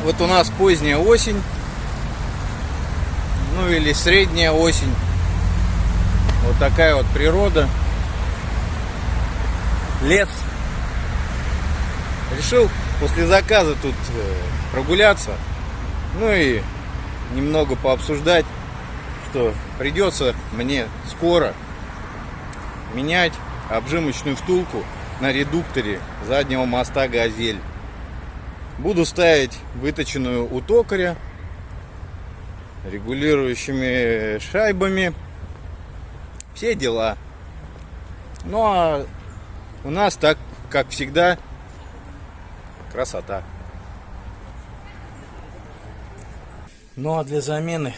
Вот у нас поздняя осень, ну или средняя осень. Вот такая вот природа. Лес. Решил после заказа тут прогуляться. Ну и немного пообсуждать, что придется мне скоро менять обжимочную втулку на редукторе заднего моста «Газель». Буду ставить выточенную у токаря, регулирующими шайбами. Все дела. Ну а у нас, так как всегда, красота. Ну а для замены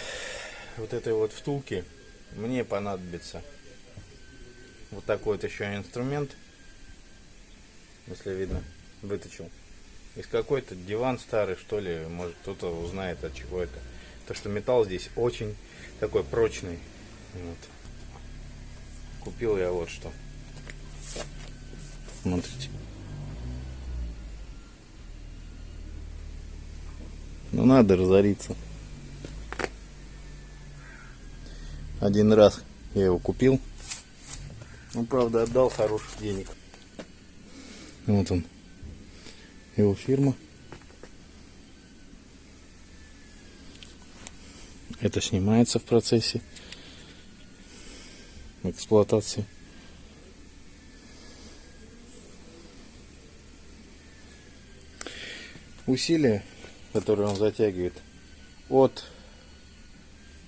вот этой вот втулки мне понадобится вот такой вот еще инструмент. Если видно, выточил. Из какой-то диван старый, что ли, может кто-то узнает, от чего это. То, что металл здесь очень такой прочный. Вот. Купил я вот что. Смотрите. Ну надо разориться. Один раз я его купил. Ну, правда, отдал хороших денег. Вот он. Его фирма. Это снимается в процессе эксплуатации. Усилие, которое он затягивает, от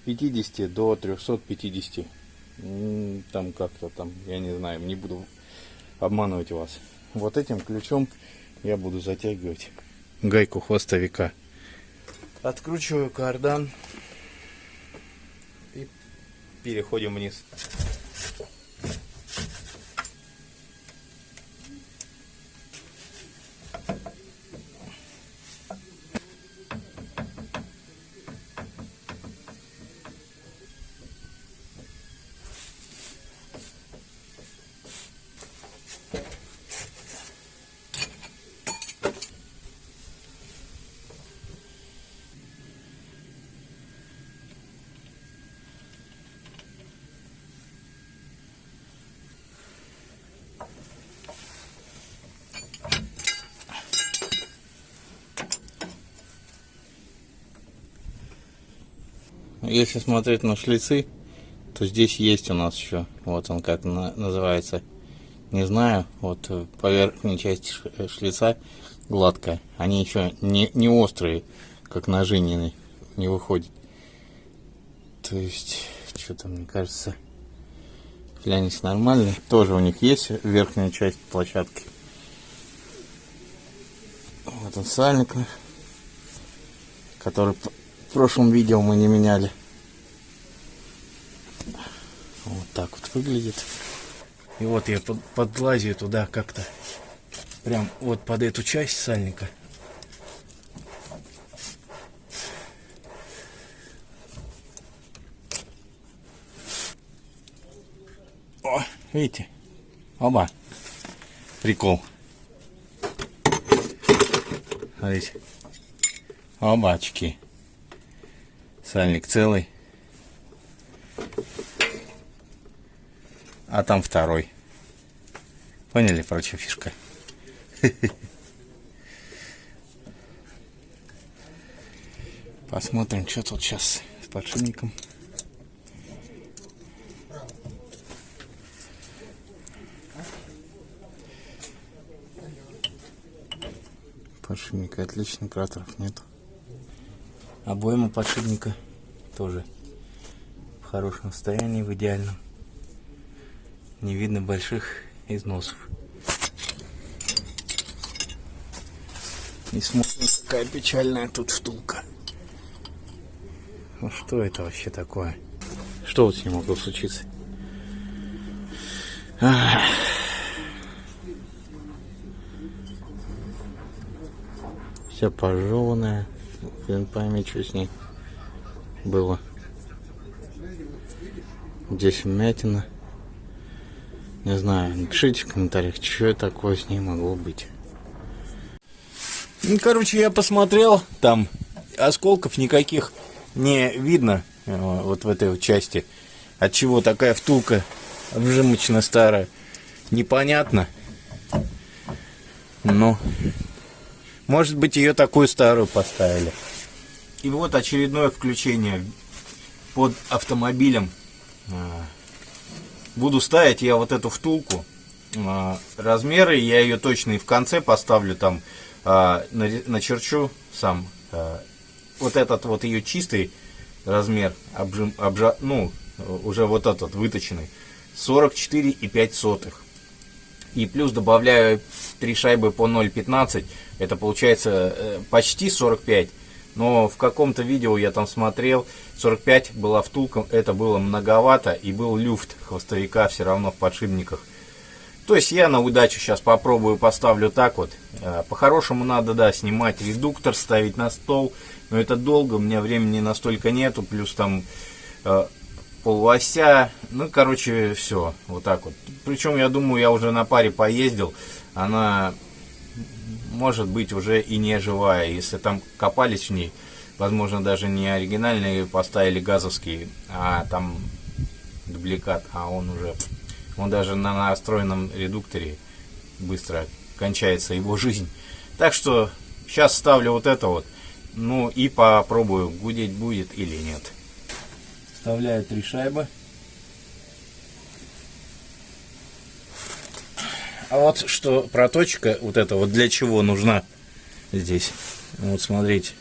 50 до 350. Там как-то там, я не знаю, не буду обманывать вас. Вот этим ключом я буду затягивать гайку хвостовика. Откручиваю кардан и переходим вниз. Если смотреть на шлицы, то здесь есть у нас еще, вот он как называется, не знаю, вот по верхней части шлица гладкая, они еще не острые, как ножи не выходят. То есть, что-то мне кажется, флянец нормальный, тоже у них есть верхняя часть площадки. Вот он сальник, который в прошлом видео мы не меняли. Вот так вот выглядит. И вот я подлазию туда как-то прям вот под эту часть сальника. О, видите? Оба. Прикол. Смотрите. Обачки. Сальник целый. А там второй. Поняли, прочая фишка? Посмотрим, что тут сейчас с подшипником. Подшипника отлично, кратеров нет. Обойма подшипника тоже в хорошем состоянии, в идеальном. Не видно больших износов. И смотрим, какая печальная тут втулка. Ну что это вообще такое? Что вот с ним могло случиться? Вся пожеванная. Хрен пойми, что с ней было. Здесь вмятина. Не знаю, напишите в комментариях, что такое с ней могло быть. Ну, короче, я посмотрел, там осколков никаких не видно вот в этой вот части. Отчего такая втулка обжимочная старая, непонятно. Но, может быть, ее такую старую поставили. И вот очередное включение под автомобилем. Буду ставить я вот эту втулку. Размеры я ее точно и в конце поставлю, там начерчу сам. Вот этот вот ее чистый размер, ну, уже вот этот выточенный, 44,5. И плюс добавляю 3 шайбы по 0,15, это получается почти 45. Но в каком-то видео я там смотрел, 45 была втулка, это было многовато, и был люфт хвостовика все равно в подшипниках. То есть я на удачу сейчас попробую, поставлю так вот. По-хорошему надо, да, снимать редуктор, ставить на стол, но это долго, у меня времени настолько нету, плюс там полуося, ну, короче, все, вот так вот. Причем, я думаю, я уже на паре поездил, она может быть уже и не живая, если там копались в ней, возможно, даже не оригинальные поставили газовские, а там дубликат, а он даже на настроенном редукторе быстро кончается его жизнь. Так что сейчас ставлю вот это вот, ну и попробую, гудеть будет или нет. Вставляю 3 шайбы. А вот что проточка вот эта вот для чего нужна здесь. Вот смотрите.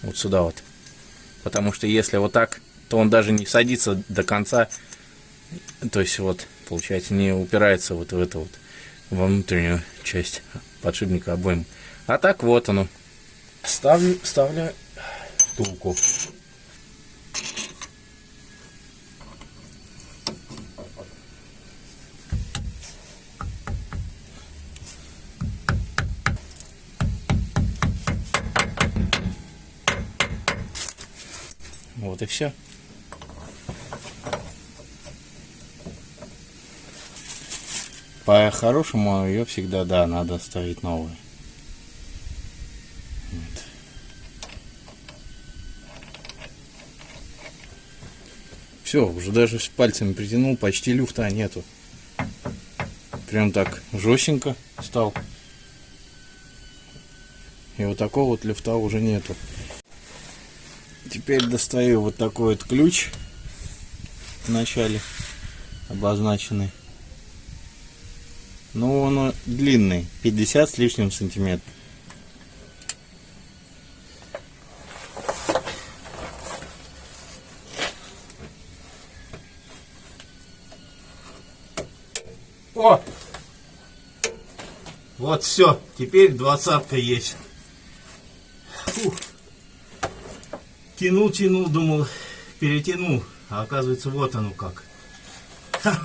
Вот сюда вот. Потому что если вот так, то он даже не садится до конца. То есть вот, получается, не упирается вот в эту вот во внутреннюю часть подшипника обоймы. А так вот оно. Ставлю втулку. Вот и все. По-хорошему ее всегда, да, надо ставить новую. Вот. Все, уже даже с пальцами притянул, почти люфта нету. Прям так жестенько стал. И вот такого вот люфта уже нету. Теперь достаю вот такой вот ключ в начале обозначенный. Но он длинный, 50 с лишним сантиметров. О! Вот все, теперь 20-ка есть. Фух. Тянул, думал, перетянул, а оказывается вот оно как. Ха.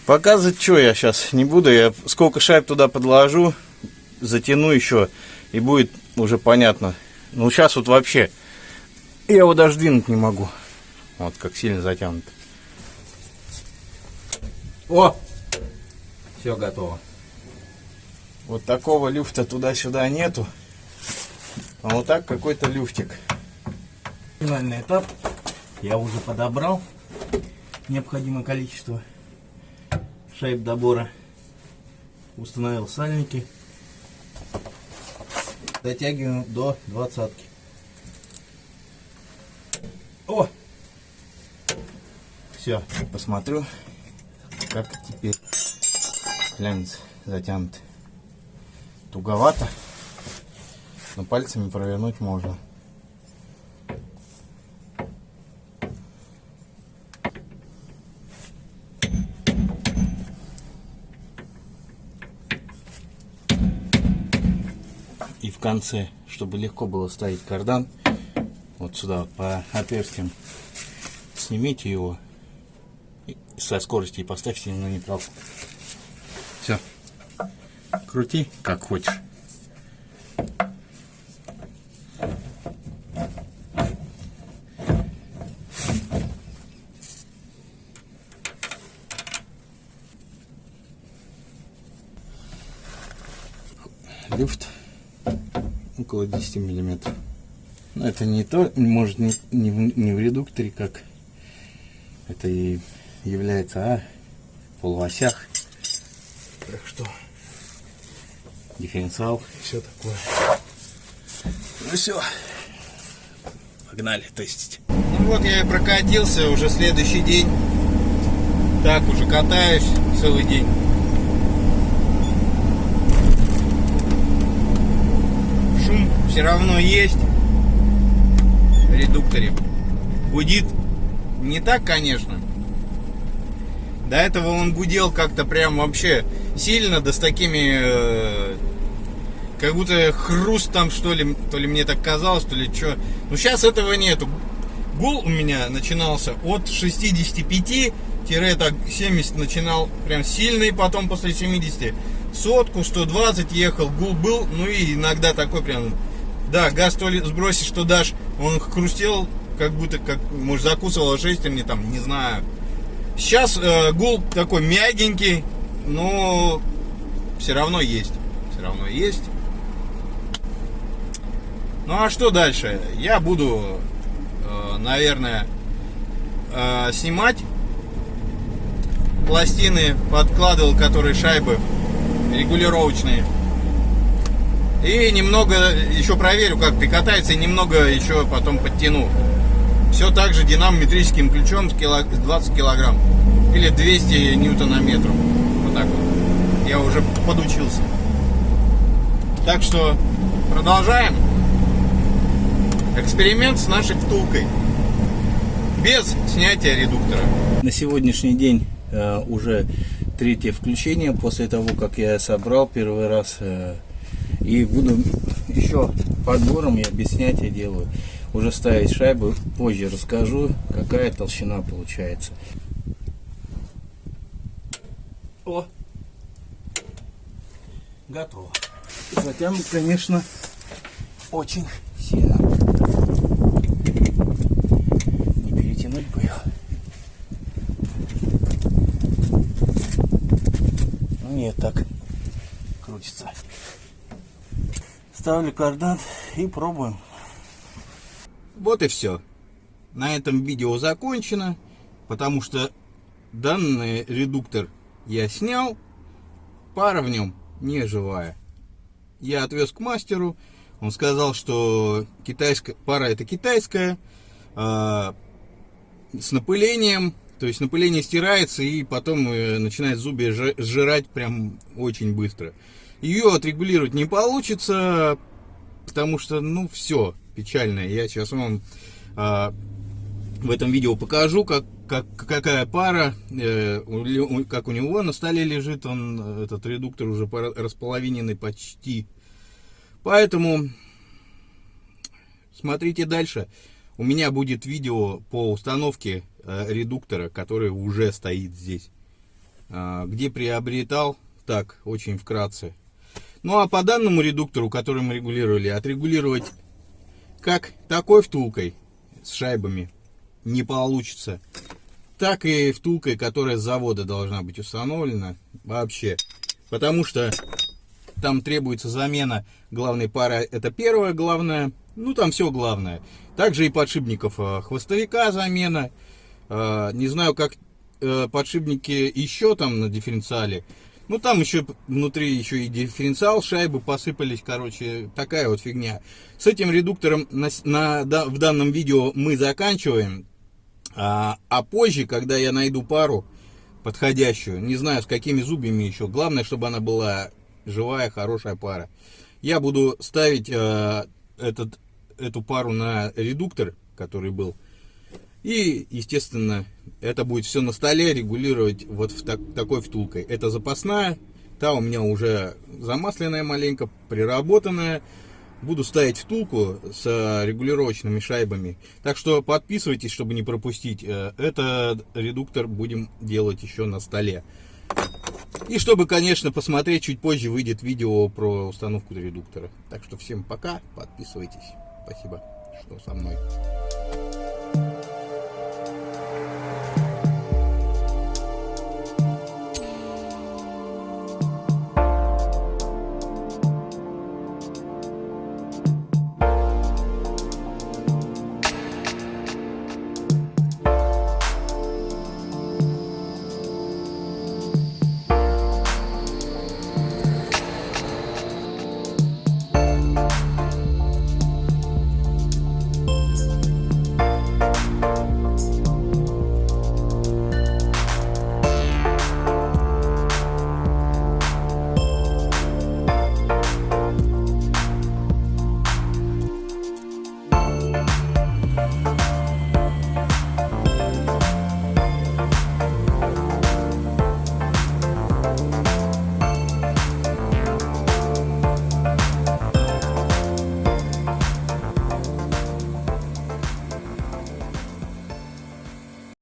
Показывать что я сейчас не буду, я сколько шайб туда подложу, затяну еще, и будет уже понятно. Ну сейчас вот вообще, я его даже двинуть не могу, вот как сильно затянут. О! Все готово. Вот такого люфта туда-сюда нету, а вот так какой-то люфтик. Финальный этап я уже подобрал необходимое количество шайб добора, установил сальники, дотягиваем до 20-ки. О! Все, посмотрю, как теперь глянец затянут. Туговато, но пальцами провернуть можно. И в конце, чтобы легко было ставить кардан, вот сюда вот по отверстиям снимите его со скорости и поставьте на нейтралку. Все. Крути как хочешь. люфт около 10 миллиметров. Но это не то, может не в редукторе, как это и является, а в полуосях. Так что дифференциал, все такое. Ну все, погнали тестить. Ну вот я и прокатился, уже следующий день. Так, уже катаюсь целый день. Шум все равно есть в редукторе. Гудит не так, конечно. До этого он гудел как-то прям вообще сильно, да с такими, как будто хрустом, что ли, то ли мне так казалось, то ли что. Но сейчас этого нету. Гул у меня начинался от 65-70 начинал прям сильный, потом после 70 сотку, 120 ехал, гул был, ну и иногда такой прям, да, газ то ли сбросишь, что дашь, он хрустел, как будто, как, может, закусывал шестерни, там, не знаю. Сейчас гул такой мягенький, но все равно есть. Все равно есть. Ну а что дальше? Я буду, наверное, снимать пластины, подкладывал, которые шайбы регулировочные. И немного еще проверю, как прикатается, и немного еще потом подтяну. Все так же динамометрическим ключом с 20 килограмм. Или 200 ньютонометров. Вот так вот. Я уже подучился. Так что продолжаем. Эксперимент с нашей втулкой. Без снятия редуктора. На сегодняшний день уже третье включение. После того, как я собрал первый раз. И буду еще подбором, я без снятия делаю. Уже ставить шайбу, позже расскажу, какая толщина получается. О! Готово. Затянут, конечно, очень сильно. Не перетянуть бы его. Ну нет, так крутится. Ставлю кардан и пробуем. Вот и все. На этом видео закончено, потому что данный редуктор я снял, пара в нем не живая. Я отвез к мастеру, он сказал, что пара это китайская, с напылением, то есть напыление стирается и потом начинает зубья сжирать прям очень быстро. Ее отрегулировать не получится, потому что, ну, все печально. Я сейчас вам в этом видео покажу, какая пара, как у него на столе лежит. Этот редуктор уже располовиненный почти. Поэтому смотрите дальше. У меня будет видео по установке редуктора, который уже стоит здесь. Где приобретал, так, очень вкратце. Ну а по данному редуктору, который мы регулировали, отрегулировать как такой втулкой с шайбами не получится, так и втулкой, которая с завода должна быть установлена вообще. Потому что там требуется замена главной пары, это первое главное, ну там все главное. Также и подшипников хвостовика замена. Не знаю, как подшипники еще там на дифференциале. Ну там еще внутри еще и дифференциал, шайбы посыпались, короче, такая вот фигня. С этим редуктором в данном видео мы заканчиваем. А позже, когда я найду пару подходящую, не знаю с какими зубьями еще, главное, чтобы она была живая, хорошая пара. Я буду ставить эту пару на редуктор, который был. И, естественно, это будет все на столе регулировать вот такой втулкой. Это запасная, та у меня уже замасленная маленько, приработанная. Буду ставить втулку с регулировочными шайбами. Так что подписывайтесь, чтобы не пропустить. Этот редуктор будем делать еще на столе. И чтобы, конечно, посмотреть, чуть позже выйдет видео про установку редуктора. Так что всем пока, подписывайтесь. Спасибо, что со мной.